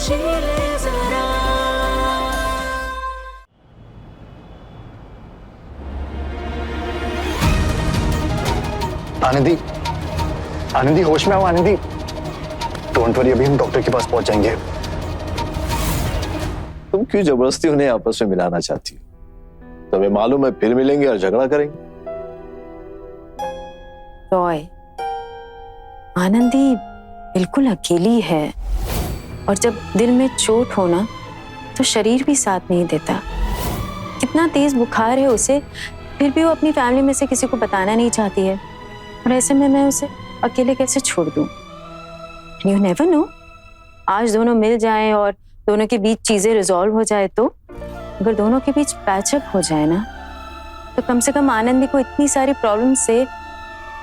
जी ले जरा। आनंदी, आनंदी होश में आओ आनंदी। डोंट वरी, अभी हम डॉक्टर के पास पहुंच जाएंगे। तुम क्यों जबरदस्ती उन्हें आपस में मिलाना चाहती हो? तुम्हें मालूम है फिर मिलेंगे और झगड़ा करेंगे। रॉय, आनंदी बिल्कुल अकेली है और जब दिल में चोट हो ना तो शरीर भी साथ नहीं देता। कितना तेज बुखार है उसे, फिर भी वो अपनी फैमिली में से किसी को बताना नहीं चाहती है और ऐसे में मैं उसे अकेले कैसे छोड़ दूं? यू नेवर नो, आज दोनों मिल जाएं और दोनों के बीच चीजें रिजॉल्व हो जाए तो अगर दोनों के बीच पैचअप हो जाए ना तो कम से कम आनंदी को इतनी सारी प्रॉब्लम से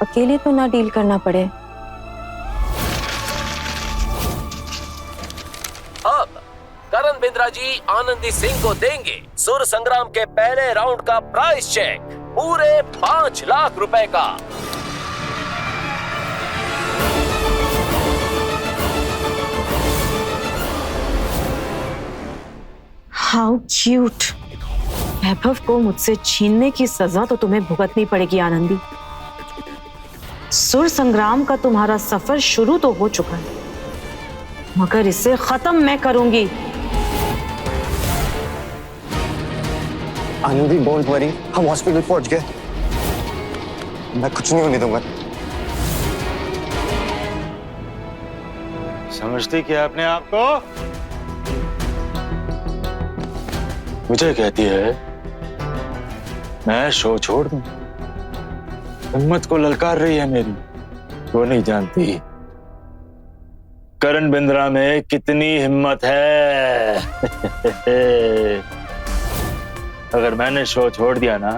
अकेले तो ना डील करना पड़े। अब करण बिंद्रा जी आनंदी सिंह को देंगे सुर संग्राम के पहले राउंड का प्राइस चेक पूरे 5 लाख रुपए का। How cute. वैभव को मुझसे छीनने की सजा तो तुम्हें भुगतनी पड़ेगी आनंदी। सुर संग्राम का तुम्हारा सफर शुरू तो हो चुका है मगर इसे खत्म मैं करूंगी। आनंदी डोंट वरी, हम हॉस्पिटल पहुंच गए। मैं कुछ नहीं होने दूंगा। समझती क्या अपने आप को? मुझे कहती है मैं शो छोड़ दूं। हिम्मत को ललकार रही है मेरी। वो नहीं जानती करण बिंद्रा में कितनी हिम्मत है। अगर मैंने शो छोड़ दिया ना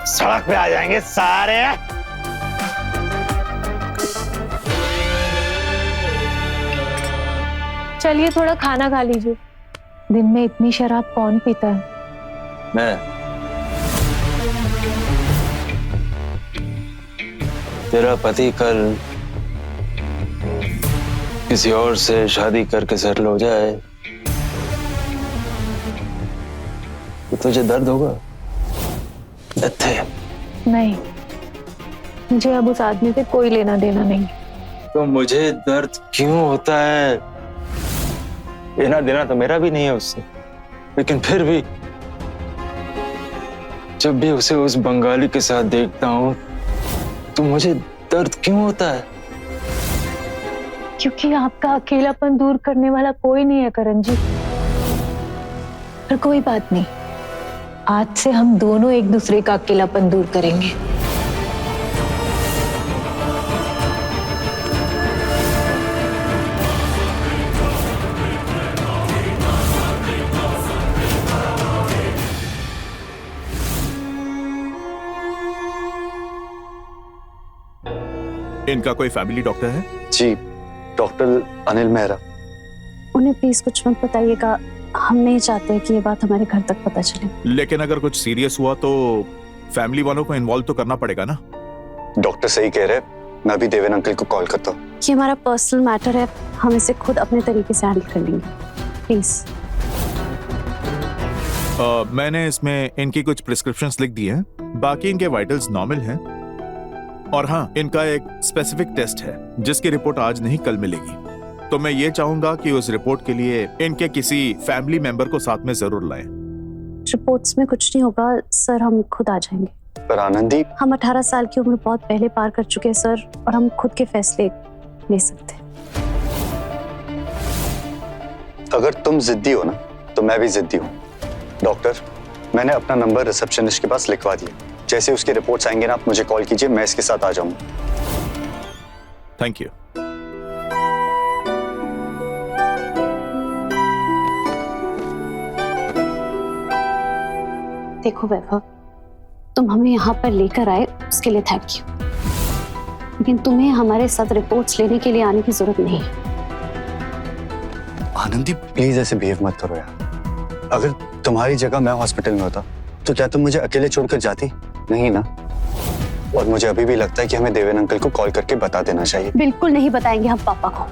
सड़क पे आ जाएंगे सारे। चलिए थोड़ा खाना खा लीजिए। दिन में इतनी शराब कौन पीता है? मैं तेरा पति कल किसी और से शादी करके सेटल हो जाए तो तुझे दर्द होगा? नहीं, मुझे अब उस आदमी से कोई लेना देना नहीं। तो मुझे दर्द क्यों होता है? लेना देना तो मेरा भी नहीं है उससे, लेकिन फिर भी जब भी उसे उस बंगाली के साथ देखता हूं तो मुझे दर्द क्यों होता है? क्योंकि आपका अकेलापन दूर करने वाला कोई नहीं है करण जी। पर कोई बात नहीं, आज से हम दोनों एक दूसरे का अकेलापन दूर करेंगे। इनका कोई फैमिली डॉक्टर है? जी, डॉक्टर अनिल मेहरा। उन्हें प्लीज कुछ मत बताइएगा, हम नहीं चाहते कि ये बात हमारे घर तक पता चले। लेकिन अगर कुछ सीरियस हुआ तो फैमिली वालों को इन्वॉल्व तो करना पड़ेगा ना? डॉक्टर सही कह रहे हैं, मैं भी देवेन अंकल को कॉल करता हूँ। ये हमारा पर्सनल मैटर है, हम इसे खुद अपने तरीके से हैंडल कर लेंगे, प्लीज। मैंने इसमें इनकी कुछ प्रिस्क्रिप्शंस लिख दी हैं, बाकी इनके वाइटल्स नॉर्मल हैं। और हाँ, इनका एक स्पेसिफिक टेस्ट है जिसकी रिपोर्ट आज नहीं कल मिलेगी, तो मैं ये चाहूंगा कि उस रिपोर्ट के लिए इनके किसी फैमिली मेंबर को साथ में जरूर लाएं। रिपोर्ट्स में कुछ नहीं होगा सर, हम खुद आ जाएंगे। पर आनंदी, हम 18 साल की उम्र बहुत पहले पार कर चुके हैं सर, और हम खुद के फैसले ले सकते हैं। अगर तुम जिद्दी हो ना तो मैं भी जिद्दी हूँ। डॉक्टर, मैंने अपना नंबर रिसेप्शनिस्ट के पास लिखवा दिया। जैसे उसकी रिपोर्ट्स आएंगे ना, आप मुझे कॉल कीजिए, मैं इसके साथ आ जाऊंगा। Thank you. देखो वैभव, तुम हमें यहाँ पर लेकर आए उसके लिए थैंक यू, लेकिन तुम्हें हमारे साथ रिपोर्ट्स लेने के लिए आने की जरूरत नहीं है। आनंदी प्लीज ऐसे बिहेव मत करो यार। अगर तुम्हारी जगह मैं हॉस्पिटल में होता तो क्या तुम मुझे अकेले छोड़कर जाती? नहीं ना। और मुझे अभी भी लगता है कि हमें देवेन अंकल को कॉल करके बता देना चाहिए। बिल्कुल नहीं बताएंगे हम पापा को।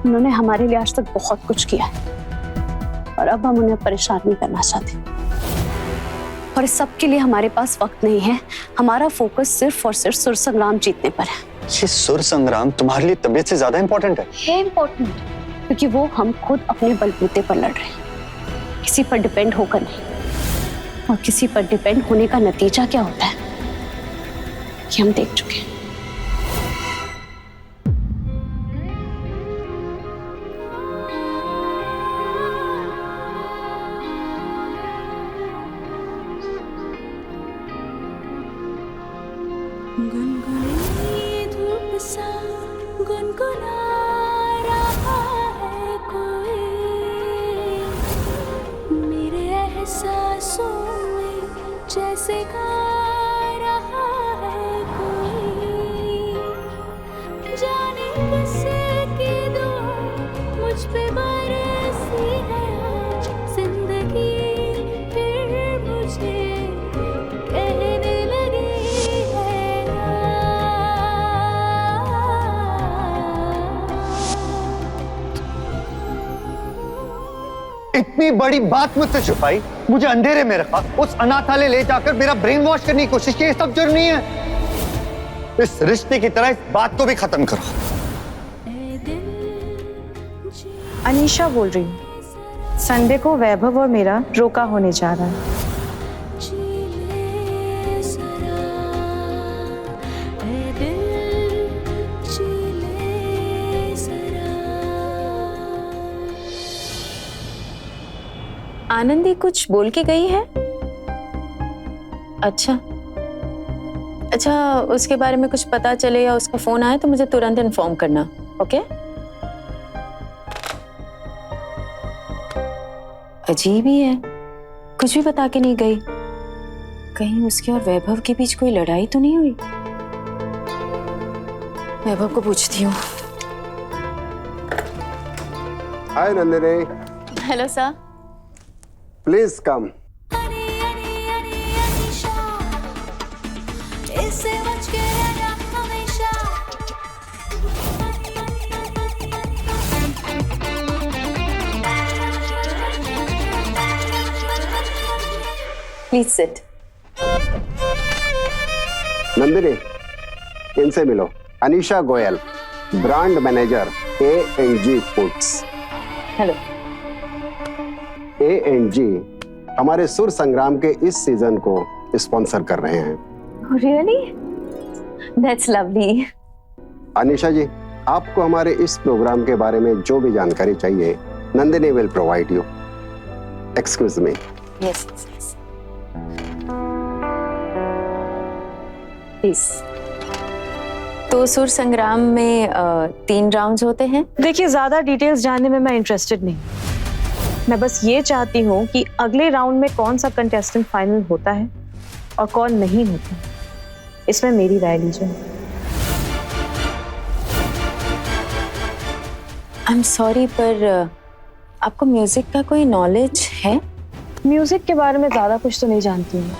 उन्होंने हमारे लिए आज तक बहुत कुछ किया है और अब हम उन्हें परेशान नहीं करना चाहते। और इस सब के लिए हमारे पास वक्त नहीं है। हमारा फोकस सिर्फ और सिर्फ सुर संग्राम जीतने पर है। ये सुर संग्राम तुम्हारे लिए तबीयत से ज्यादा इंपॉर्टेंट है इम्पोर्टेंट क्योंकि वो हम खुद अपने बलबूते पर लड़ रहे हैं, किसी पर डिपेंड होकर नहीं। और किसी पर डिपेंड होने का नतीजा क्या होता है कि हम देख चुके हैं। जैसे गा रहा है कोई, जाने किसकी दुआ मुझ पे बरसी है आज जिंदगी फिर मुझे कहने लगी है इतनी बड़ी बात मुझसे छुपाई, मुझे अंधेरे में रखा, उस अनाथालय ले जाकर मेरा ब्रेन वॉश करने की कोशिश की। ये सब जुर्म नहीं है। इस रिश्ते की तरह इस बात को भी खत्म करो। अनीशा बोल रही हूँ। संडे को वैभव और मेरा रोका होने जा रहा है। आनंदी कुछ बोल के गई है? अच्छा, उसके बारे में कुछ पता चले या उसका फोन आए तो मुझे तुरंत इन्फॉर्म करना, ओके? अजीब ही है, कुछ भी बता के नहीं गई। कहीं उसके और वैभव के बीच कोई लड़ाई तो नहीं हुई? वैभव को पूछती हूँ। Hi Nandini. Hello sir. Please come. Please sit. Nandini, इनसे मिलो। Anisha Goyal, brand manager A&G foods. Hello. A&G हमारे सुर संग्राम के इस सीजन को स्पॉन्सर कर रहे हैं। Really? That's lovely. अनीशा जी, आपको हमारे इस प्रोग्राम के बारे में जो भी जानकारी चाहिए, Nandini will provide you. Excuse me. Yes. Please. तो सुर संग्राम में 3 राउंड्स होते हैं। देखिए, ज्यादा डिटेल्स जानने में मैं इंटरेस्टेड नहीं। मैं बस ये चाहती हूँ कि अगले राउंड में कौन सा कंटेस्टेंट फाइनल होता है और कौन नहीं होता, इसमें मेरी राय लीजिए। I'm sorry, पर आपको म्यूजिक का कोई नॉलेज है? म्यूजिक के बारे में ज्यादा कुछ तो नहीं जानती हूँ,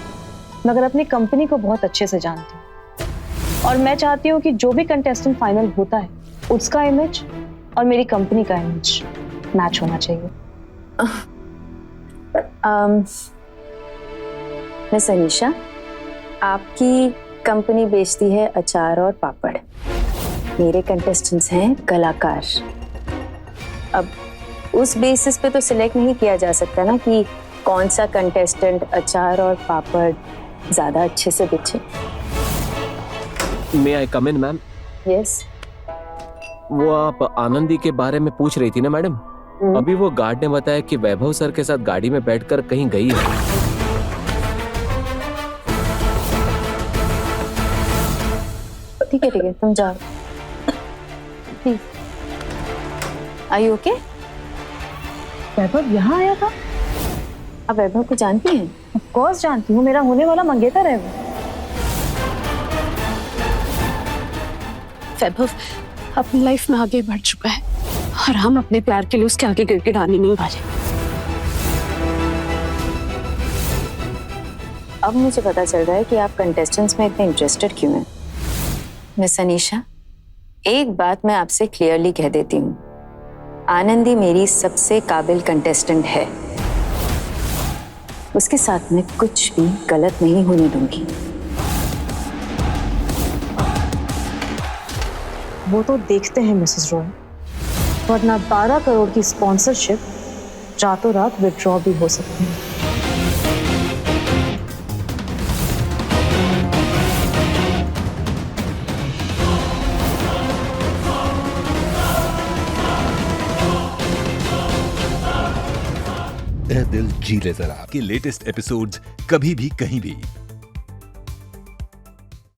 मगर अपनी कंपनी को बहुत अच्छे से जानती हूँ। और मैं चाहती हूँ कि जो भी कंटेस्टेंट फाइनल होता है, उसका इमेज और मेरी कंपनी का इमेज मैच होना चाहिए। मिस अनीशा, आपकी कंपनी बेचती है अचार और पापड़, मेरे कंटेस्टेंट्स हैं कलाकार। अब उस बेसिस पे तो सिलेक्ट नहीं किया जा सकता ना कि कौन सा कंटेस्टेंट अचार और पापड़ ज्यादा अच्छे से बेचे। मे आई कम इन मैम? यस। वो आप आनंदी के बारे में पूछ रही थी ना मैडम? अभी वो गार्ड ने बताया कि वैभव सर के साथ गाड़ी में बैठकर कहीं गई है। ठीक है, तुम जाओ please. Are you okay? Vaibhav यहाँ आया था? आप वैभव को जानती हैं? ऑफ कोर्स जानती हूँ, मेरा होने वाला मंगेतर है वो। वैभव अपनी लाइफ में आगे बढ़ चुका है और हम अपने प्यार के लिए उसके आगे गिड़गिड़ाने नहीं वाले। अब मुझे पता चल रहा है कि आप कंटेस्टेंट्स में इतने इंटरेस्टेड क्यों हैं। मिस अनीशा, एक बात मैं आपसे क्लियरली कह देती हूँ, आनंदी मेरी सबसे काबिल कंटेस्टेंट है। उसके साथ मैं कुछ भी गलत नहीं होने दूंगी। वो तो देखते हैं मिसेस रॉय, वरना 12 करोड़ की स्पॉन्सरशिप रातों रात विड्रॉ भी हो सकती है। ए दिल जी ले जरा के लेटेस्ट एपिसोड्स कभी भी कहीं भी